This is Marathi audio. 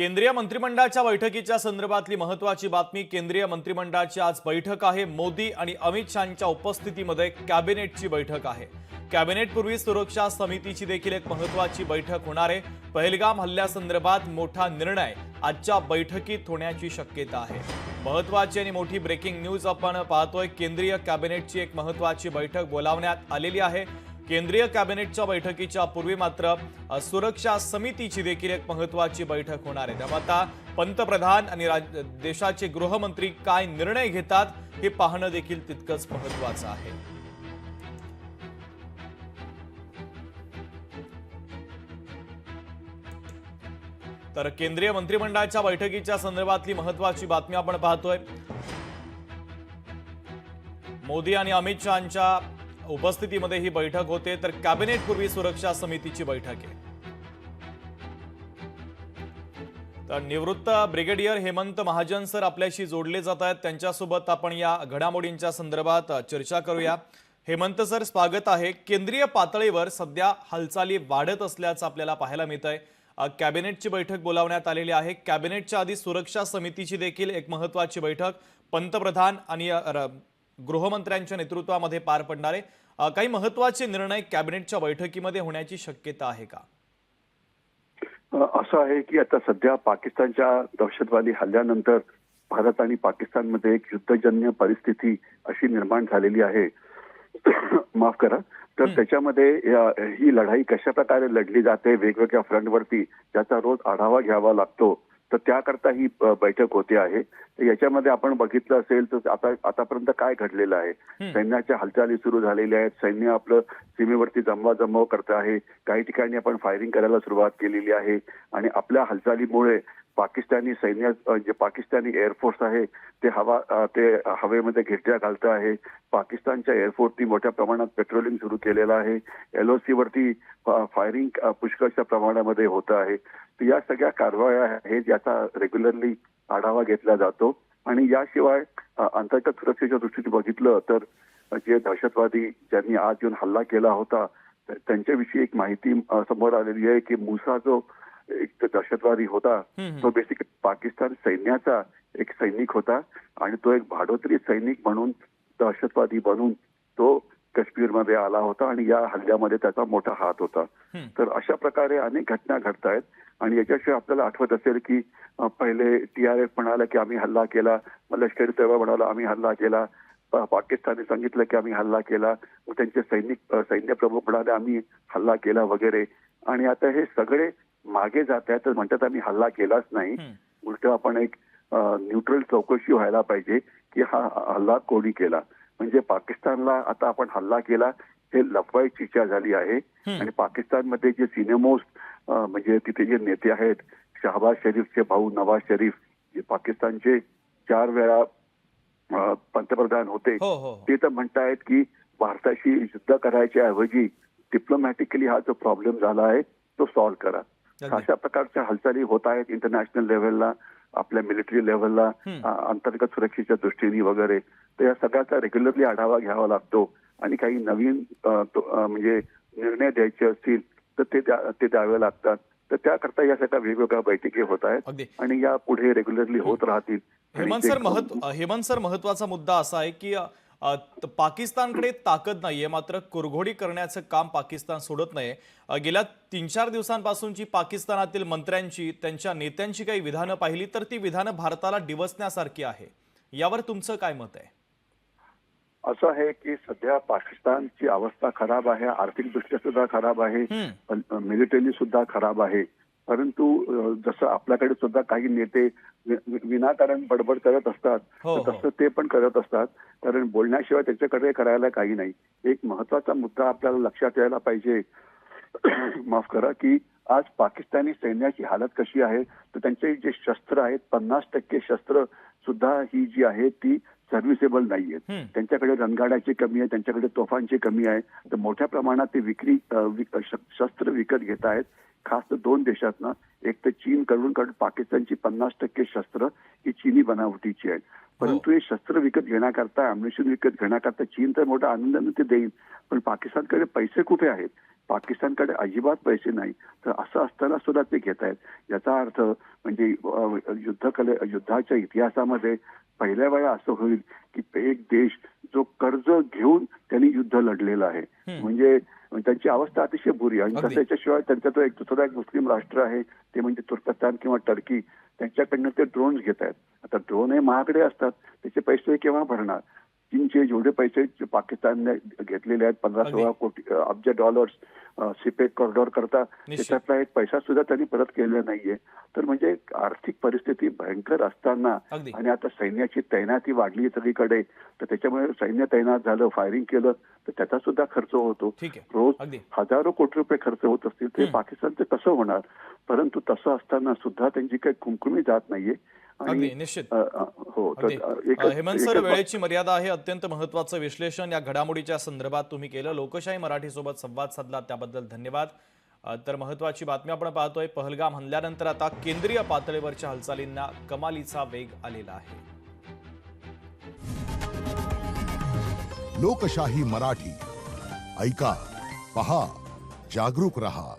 केंद्रीय मंत्रिमंडळाच्या बैठकीच्या संदर्भातली महत्त्वाची बातमी। केंद्रीय मंत्रिमंडळाची आज बैठक आहे। मोदी आणि अमित शहांच्या उपस्थितीमध्ये कॅबिनेटची बैठक आहे। कॅबिनेटपूर्वी सुरक्षा समितीची देखील एक महत्त्वाची बैठक होणार आहे। पहलगाम हल्ल्यासंदर्भात मोठा निर्णय आजच्या बैठकीत होण्याची शक्यता आहे। महत्त्वाची आणि मोठी ब्रेकिंग न्यूज आपण पाहतोय। केंद्रीय कॅबिनेटची एक महत्त्वाची बैठक बोलावण्यात आलेली आहे। केंद्रीय कॅबिनेटच्या बैठकीच्या पूर्वी मात्र सुरक्षा समितीची देखील एक महत्त्वाची बैठक होणार आहे। त्यामुळे आता पंतप्रधान आणि देशाचे गृहमंत्री काय निर्णय घेतात हे पाहणं देखील तितकंच महत्त्वाचं आहे। तर केंद्रीय मंत्रिमंडळाच्या बैठकीच्या संदर्भातली महत्त्वाची बातमी आपण पाहतोय। मोदी आणि अमित शहांच्या उपस्थितीमध्ये ही बैठक होते। तर कॅबिनेट पूर्वी सुरक्षा समितीची बैठक आहे। तर निवृत्त ब्रिगेडियर हेमंत महाजन सर आपल्याशी जोडले जात आहेत। त्यांच्यासोबत आपण या घडामोडींच्या संदर्भात चर्चा करूया। हेमंत सर, स्वागत आहे। केंद्रीय पातळीवर सध्या हालचाली वाढत असल्याचं आपल्याला पाहायला मिळतंय। कॅबिनेटची बैठक बोलावण्यात आलेली आहे। कॅबिनेटच्या आधी सुरक्षा समितीची देखील एक महत्त्वाची बैठक पंतप्रधान आणि गृहमंत्र्यांच्या नेतृत्वामध्ये पार पडणार आहे। काही महत्त्वाचे निर्णय कॅबिनेटच्या बैठकीमध्ये होण्याची शक्यता आहे का? असं आहे की आता सध्या पाकिस्तानच्या दहशतवादी हल्ल्यानंतर भारत आणि पाकिस्तानमध्ये एक युद्धजन्य परिस्थिती अशी निर्माण झालेली आहे। माफ करा। तर त्याच्यामध्ये ही लढाई कशा प्रकारे लढली जाते वेगवेगळ्या फ्रंटवरती त्याचा रोज आढावा घ्यावा लागतो। तर त्याकरता ही बैठक होते आहे। तर याच्यामध्ये आपण बघितलं असेल तर आतापर्यंत काय घडलेलं आहे। सैन्याच्या हालचाली सुरू झालेल्या आहेत। सैन्य आपलं सीमेवरती जमवाजमव करत आहे। काही ठिकाणी आपण फायरिंग करायला सुरुवात केलेली आहे आणि आपल्या हालचालीमुळे पाकिस्तानी सैन्य जे पाकिस्तानी एअरफोर्स आहे ते हवेमध्ये घिरट्या घालत आहे। पाकिस्तानच्या एअरफोर्सनी मोठ्या प्रमाणात पेट्रोलिंग सुरू केलेलं आहे। LOC वरती फायरिंग पुष्कळच्या प्रमाणामध्ये होत आहे। तर या सगळ्या कारवाया आहेत याचा रेग्युलरली आढावा घेतला जातो। आणि याशिवाय अंतर्गत सुरक्षेच्या दृष्टीने बघितलं तर जे दहशतवादी ज्यांनी आज येऊन हल्ला केला होता त्यांच्याविषयी एक माहिती समोर आलेली आहे की मुसा जो एक दहशतवादी होता तो बेसिकली पाकिस्तान सैन्याचा एक सैनिक होता आणि तो एक भाडोत्री सैनिक म्हणून दहशतवादी बनून तो काश्मीरमध्ये आला होता आणि या हल्ल्यामध्ये त्याचा मोठा हात होता। तर अशा प्रकारे अनेक घटना घडत आहेत आणि याच्याशिवाय आपल्याला आठवत असेल की पहिले TRF म्हणाला की आम्ही हल्ला केला, लष्करी तैयबा म्हणाला आम्ही हल्ला केला, पाकिस्तानने सांगितलं की आम्ही हल्ला केला, त्यांचे सैन्य प्रमुख म्हणाले आम्ही हल्ला केला वगैरे। आणि आता हे सगळे मागे जात आहेत तर म्हणतात आम्ही हल्ला केलाच नाही। उलट आपण एक न्यूट्रल चौकशी व्हायला पाहिजे की हा हल्ला कोणी केला। म्हणजे पाकिस्तानला आता आपण हल्ला केला हे लपवायची इच्छा झाली आहे। आणि पाकिस्तानमध्ये जे सिनेमोस्ट म्हणजे तिथे जे नेते आहेत शहबाज शरीफचे भाऊ नवाज शरीफ जे पाकिस्तानचे 4 वेळा पंतप्रधान होते ते तर म्हणतायत की भारताशी युद्ध करायच्या ऐवजी डिप्लोमॅटिकली हा जो प्रॉब्लेम झाला आहे तो सॉल्व्ह करा। अशा प्रकारच्या हालचाली होत आहेत इंटरनॅशनल लेव्हलला, आपल्या मिलिटरी लेव्हलला, अंतर्गत सुरक्षेच्या दृष्टीने वगैरे। तर या सगळ्याचा रेग्युलरली आढावा घ्यावा लागतो आणि काही नवीन म्हणजे निर्णय द्यायचे असतील तर ते द्यावे लागतात। तर त्याकरता या सगळ्या वेगवेगळ्या बैठकी होत आहेत आणि या पुढे रेग्युलरली होत राहतील। हेमंत सर, महत्त्वाचा मुद्दा असा आहे की पाकिस्तानकडे ताकद नाहीये मात्र कुरघोडी करण्याचं काम पाकिस्तान सोडत नाहीये। गेल्या 3-4 दिवसांपासूनची पाकिस्तानातील मंत्र्यांची त्यांच्या नेत्यांची काही विधानं पाहिली तर ती विधानं भारताला डिवचण्यासारखी आहे। यावर तुमचं काय मत आहे? असं आहे की सध्या पाकिस्तानची अवस्था खराब आहे, आर्थिकदृष्ट्या सुद्धा खराब आहे, मिलिटरी सुद्धा खराब आहे। परंतु जसं आपल्याकडे सुद्धा काही नेते विनाकारण बडबड करत असतात तसं ते पण करत असतात कारण बोलण्याशिवाय त्याच्याकडे करायला काही नाही। एक महत्वाचा मुद्दा आपल्याला लक्षात यायला पाहिजे माफ करा की आज पाकिस्तानी सैन्याची हालत कशी आहे तर त्यांचे जे शस्त्र आहेत 50% शस्त्र सुद्धा ही जी आहे ती सर्व्हिसेबल नाहीयेत। त्यांच्याकडे रणगाड्याची कमी आहे, त्यांच्याकडे तोफांची कमी आहे। तर मोठ्या प्रमाणात ते शस्त्र विकत घेत आहेत खास 2 देशातनं, एक तर चीनकडून पाकिस्तानची 50% शस्त्र ही चीनी बनावटीची आहेत. परंतु हे शस्त्र विकत घेण्याकरता, अम्युनिशन विकत घेण्याकरता चीन तर मोठा आनंदाने ते देईल, पण पाकिस्तानकडे पैसे कुठे आहेत? पाकिस्तानकडे अजिबात पैसे नाही. तर असं असताना सुद्धा ते घेत आहेत. याचा अर्थ म्हणजे युद्धाच्या इतिहासामध्ये पहिल्या वेळा असं होईल की एक देश जो कर्ज घेऊन त्यांनी युद्ध लढलेलं आहे. म्हणजे त्यांची अवस्था अतिशय बुरी आहे. आणि त्याच्याशिवाय त्यांचा तो एक दुसरा एक मुस्लिम राष्ट्र आहे, ते म्हणजे तुर्कस्तान किंवा टर्की. त्यांच्याकडनं ते ड्रोन्स घेत आहेत. आता ड्रोन हे महागडे असतात, त्याचे पैसे केव्हा भरणार? चीनचे जेवढे पैसे पाकिस्तानने घेतलेले आहेत 15-16 कोटी अब्ज डॉलर्स सिपेक कॉरिडॉर करता, त्याच्यातला एक पैसा सुद्धा त्यांनी परत केलेला नाहीये. तर म्हणजे आर्थिक परिस्थिती भयंकर असताना आणि आता सैन्याची तैनाती वाढली सगळीकडे, तर त्याच्यामुळे सैन्य तैनात झालं, फायरिंग केलं, तर त्याचा सुद्धा खर्च होतो. रोज हजारो कोटी रुपये खर्च होत असतील, ते पाकिस्तानचं कसं होणार? परंतु तसं असताना सुद्धा त्यांची काही कुमकुमी जात नाहीये. अगदी निश्चित. हो. हेमंत सर, वेळेची मर्यादा आहे. अत्यंत महत्त्वाचं विश्लेषण या घडामोडीच्या संदर्भात तुम्ही केलं. लोकशाही मराठी सोबत संवाद साधला त्याबद्दल धन्यवाद. तर महत्त्वाची बातमी आपण पाहतोय. पहलगाम हल्ल्यानंतर आता केंद्रीय पातळीवरच्या हालचालींना कमालीचा वेग आलेला आहे. लोकशाही मराठी ऐका, पहा, जागरूक रहा.